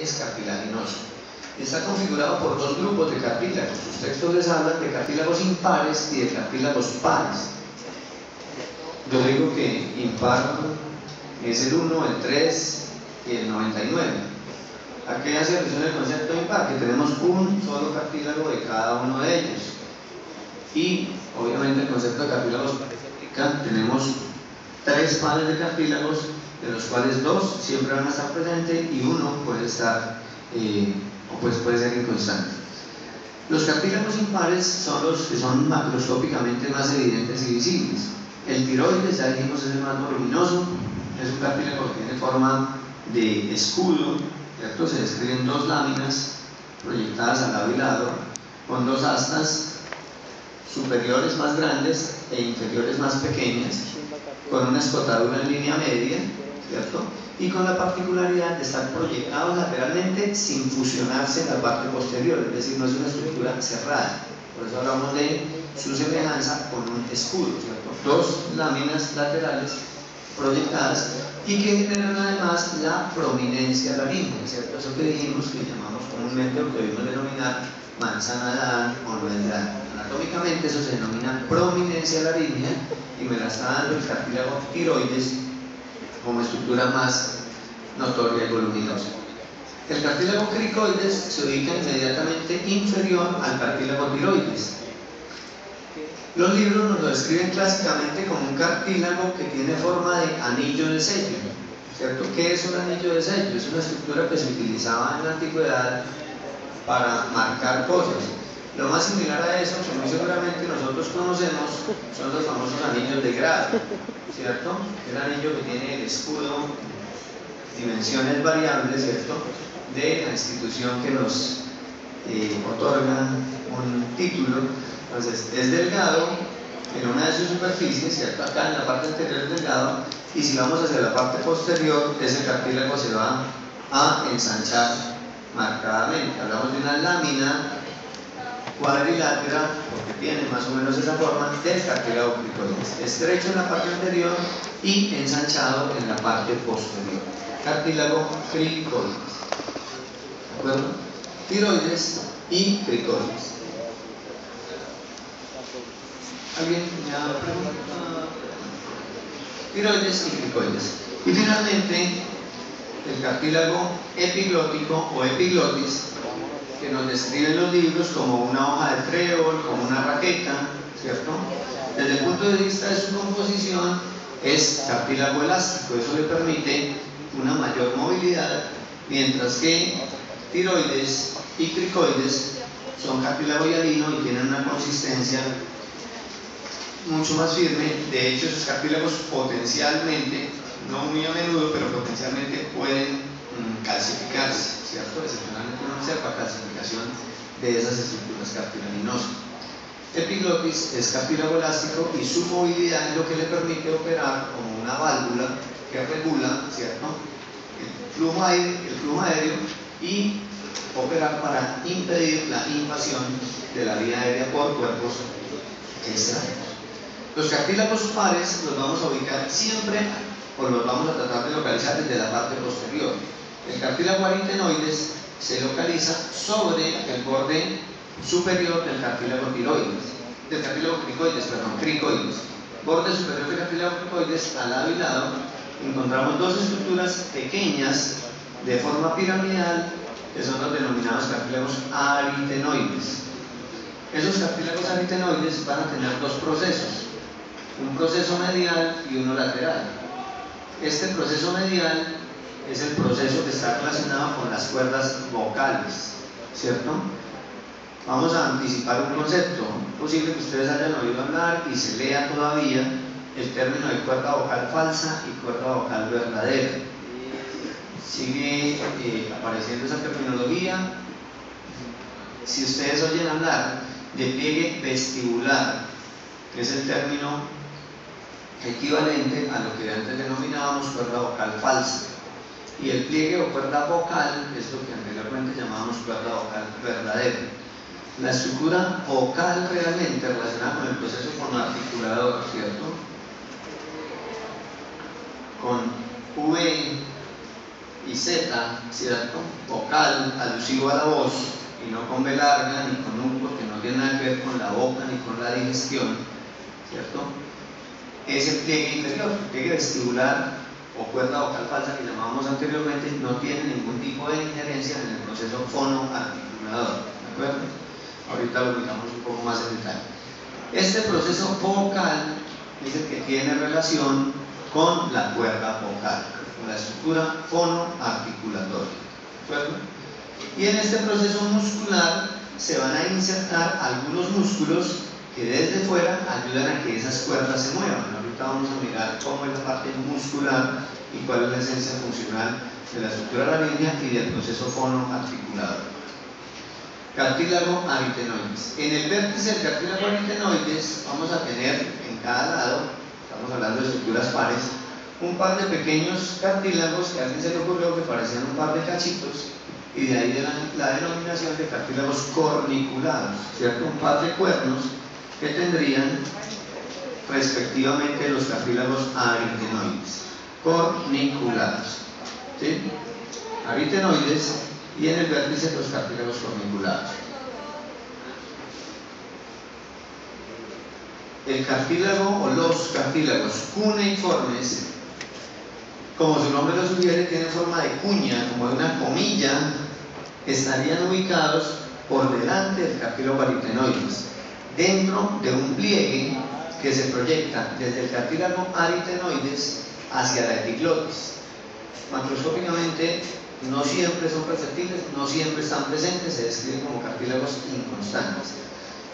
es cartilaginoso. Está configurado por dos grupos de cartílagos. Sus textos les hablan de cartílagos impares y de cartílagos pares. Yo digo que impar es el 1, el 3 y el 99. ¿A qué hace alusión el concepto de impar? Que tenemos un solo cartílago de cada uno de ellos. Y obviamente el concepto de cartílagos pares se aplica. Tenemos tres pares de cartílagos, de los cuales dos siempre van a estar presentes y uno puede estar puede ser inconstante. Los cartílagos impares son los que son macroscópicamente más evidentes y visibles. El tiroides, ya dijimos, es el más voluminoso, es un cartílago que tiene forma de escudo, ¿cierto? Se describen dos láminas proyectadas al lado y lado, con dos astas superiores más grandes e inferiores más pequeñas, con una escotadura en línea media, ¿cierto? Y con la particularidad de estar proyectados lateralmente sin fusionarse en la parte posterior, es decir, no es una estructura cerrada. Por eso hablamos de su semejanza con un escudo, ¿cierto? Dos láminas laterales proyectadas y que generan además la prominencia laríngea, ¿cierto? Eso que dijimos, que llamamos comúnmente o que debemos denominar manzana de Adán o nuez de Adán. Anatómicamente eso se denomina prominencia laríngea y me la está dando el cartílago tiroides como estructura más notoria y voluminosa. El cartílago cricoides se ubica inmediatamente inferior al cartílago tiroides. Los libros nos lo describen clásicamente como un cartílago que tiene forma de anillo de sello, ¿cierto? ¿Qué es un anillo de sello? Es una estructura que se utilizaba en la antigüedad para marcar cosas. Lo más similar a eso, que muy seguramente nosotros conocemos, son los famosos anillos de grado, ¿cierto? El anillo que tiene el escudo, dimensiones variables, ¿cierto?, de la institución que nos otorga un título. Entonces, es delgado en una de sus superficies, ¿cierto? Acá en la parte anterior es delgado, y si vamos hacia la parte posterior, ese cartílago se va a ensanchar marcadamente. Hablamos de una lámina cuadrilátera, porque tiene más o menos esa forma, del cartílago cricoides, estrecho en la parte anterior y ensanchado en la parte posterior. Cartílago cricoides, ¿de acuerdo? Tiroides y cricoides. ¿Alguien me ha preguntado? Tiroides y cricoides. Y finalmente, el cartílago epiglótico o epiglotis, que nos describen los libros como una hoja de trébol, como una raqueta, ¿cierto? Desde el punto de vista de su composición, es cartílago elástico, eso le permite una mayor movilidad, mientras que tiroides y cricoides son cartílago hialino y tienen una consistencia mucho más firme. De hecho, esos cartílagos potencialmente, no muy a menudo, pero potencialmente pueden calcificarse, ¿cierto? Excepcionalmente no observa calcificación de esas estructuras cartilaginosas. Epiglotis es cartílago elástico y su movilidad es lo que le permite operar como una válvula que regula, ¿cierto?, el flujo aéreo y operar para impedir la invasión de la vía aérea por cuerpos extraños. Los cartílagos pares los vamos a ubicar siempre, o los vamos a tratar de localizar desde la parte posterior. El cartílago aritenoides se localiza sobre el borde superior del cartílago cricoides. Borde superior del cartílago cricoides, al lado y lado, encontramos dos estructuras pequeñas de forma piramidal, que son los denominados cartílagos aritenoides. Esos cartílagos aritenoides van a tener dos procesos, un proceso medial y uno lateral. Este proceso medial es el proceso que está relacionado con las cuerdas vocales, ¿cierto? Vamos a anticipar un concepto. Es posible que ustedes hayan oído hablar y se lea todavía el término de cuerda vocal falsa y cuerda vocal verdadera. Sigue apareciendo esa terminología. Si ustedes oyen hablar de pliegue vestibular, que es el término equivalente a lo que antes denominábamos cuerda vocal falsa, y el pliegue o cuerda vocal es lo que anteriormente llamábamos cuerda vocal verdadera. La estructura vocal realmente relacionada con el proceso fonoarticulador, ¿cierto?, con V, y Z, ¿cierto? Vocal, alusivo a la voz, y no con B larga ni con U, porque no tiene nada que ver con la boca ni con la digestión, ¿cierto? Es el pliegue inferior, el pliegue vestibular o cuerda vocal falsa que llamábamos anteriormente, no tiene ningún tipo de injerencia en el proceso fonoarticulador, ¿de acuerdo? Ahorita lo miramos un poco más en detalle. Este proceso vocal es el que tiene relación con la cuerda vocal, con la estructura fonoarticulatoria, ¿de acuerdo? Y en este proceso muscular se van a insertar algunos músculos que desde fuera ayudan a que esas cuerdas se muevan. Ahorita vamos a mirar cómo es la parte muscular y cuál es la esencia funcional de la estructura laríngea y del proceso fonoarticulador. Cartílago aritenoides. En el vértice del cartílago aritenoides vamos a tener en cada lado, estamos hablando de estructuras pares, un par de pequeños cartílagos que a alguien se le ocurrió que parecían un par de cachitos, y de ahí la denominación de cartílagos corniculados, ¿cierto? Un par de cuernos que tendrían respectivamente los cartílagos aritenoides, corniculados, ¿sí? Aritenoides, y en el vértice los cartílagos corniculados. El cartílago o los cartílagos cuneiformes, como su nombre lo sugiere, tienen forma de cuña, como de una comilla, estarían ubicados por delante del cartílago aritenoides, dentro de un pliegue que se proyecta desde el cartílago aritenoides hacia la epiglotis. Macroscópicamente no siempre son perceptibles, no siempre están presentes, se describen como cartílagos inconstantes.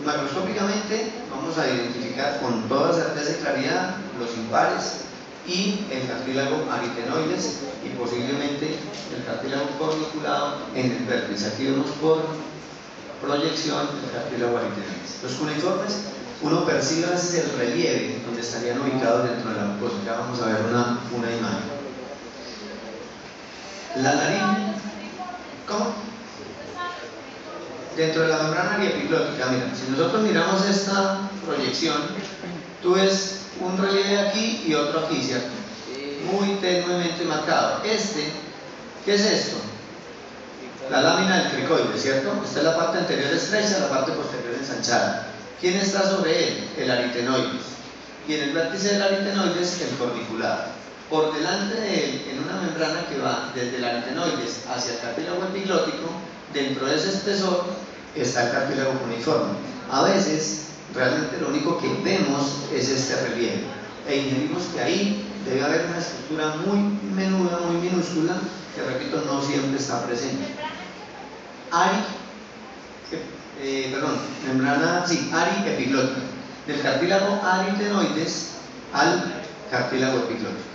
Macroscópicamente vamos a identificar con toda certeza y claridad los impares y el cartílago aritenoides y posiblemente el cartílago corniculado en el vértice. Aquí vemos por proyección el cartílago aritenoides. Los cuneiformes, uno percibe a veces el relieve donde estarían ubicados dentro de la mucosa. Ya vamos a ver una imagen. La laringe, ¿cómo? Dentro de la membrana ariepiglótica, mira, si nosotros miramos esta proyección, tú ves un relieve aquí y otro aquí, ¿cierto? Muy tenuemente marcado. ¿Qué es esto? La lámina del cricoide, ¿cierto? Esta es la parte anterior estrecha, la parte posterior ensanchada. ¿Quién está sobre él? El aritenoides. Y en el vértice del aritenoides, el corniculado. Por delante de él, en una membrana que va desde el aritenoides hacia el cartílago epiglótico, dentro de ese espesor está el cartílago cuneiforme. A veces, realmente lo único que vemos es este relieve, e inferimos que ahí debe haber una estructura muy menuda, muy minúscula, que repito, no siempre está presente. Membrana epiglotica, del cartílago aritenoides al cartílago epiglótico.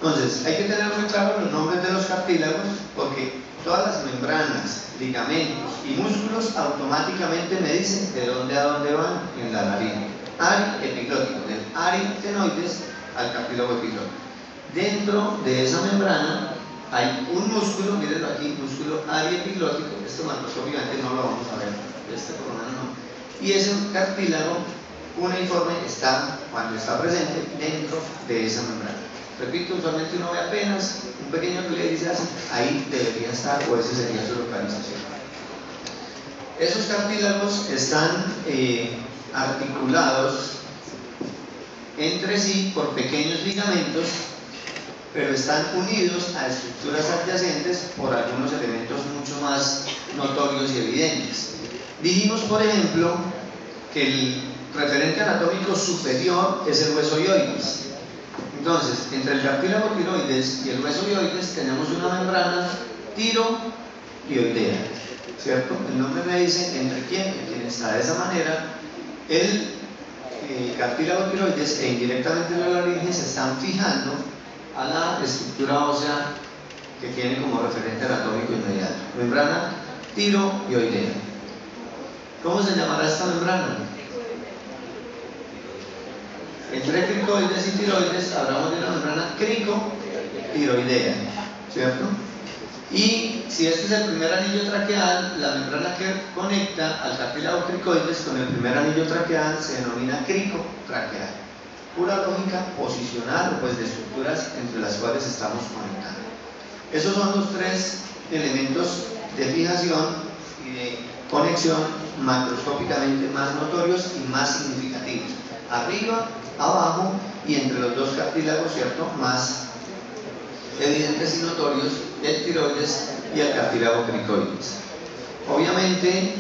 Entonces, hay que tener muy claro los nombres de los cartílagos, porque todas las membranas, ligamentos y músculos automáticamente me dicen de dónde a dónde van en la laringe. Epiglótico, del aritenoides al cartílago epiglótico. Dentro de esa membrana hay un músculo, mírenlo aquí, músculo ariepiglótico. Esto macroscópicamente no lo vamos a ver, este por lo menos no. Y ese cartílago cuneiforme está, cuando está presente, dentro de esa membrana. Repito, usualmente uno ve apenas un pequeño relieve y dice así, ahí debería estar, o esa sería su localización. Esos cartílagos están articulados entre sí por pequeños ligamentos, pero están unidos a estructuras adyacentes por algunos elementos mucho más notorios y evidentes. Dijimos, por ejemplo, que el referente anatómico superior es el hueso hioides. Entonces, entre el cartílago tiroides y el hueso hioides tenemos una membrana tiroidea, ¿cierto? El nombre me dice entre quién está de esa manera. El cartílago tiroides e indirectamente la laringe se están fijando a la estructura ósea que tiene como referente anatómico inmediato. Membrana tiroidea. ¿Cómo se llamará esta membrana? Entre cricoides y tiroides hablamos de una membrana cricotiroidea, ¿cierto? Y si este es el primer anillo traqueal, la membrana que conecta al cartílago cricoides con el primer anillo traqueal se denomina cricotraqueal. Pura lógica posicional, pues de estructuras entre las cuales estamos conectando. Esos son los tres elementos de fijación y de conexión macroscópicamente más notorios y más significativos. Arriba, abajo y entre los dos cartílagos, ¿cierto?, más evidentes y notorios, el tiroides y el cartílago cricoides. Obviamente,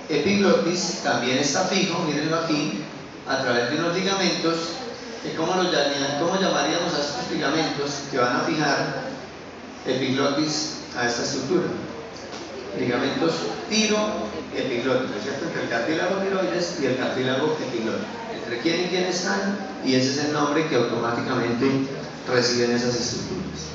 epiglotis también está fijo, mírenlo aquí, a través de unos ligamentos, que ¿cómo llamaríamos a estos ligamentos que van a fijar epiglotis a esta estructura? Ligamentos tiroepiglóticos, ¿cierto? Entre el cartílago tiroides y el cartílago epiglótico. Entre quién y quién están, y ese es el nombre que automáticamente reciben esas estructuras.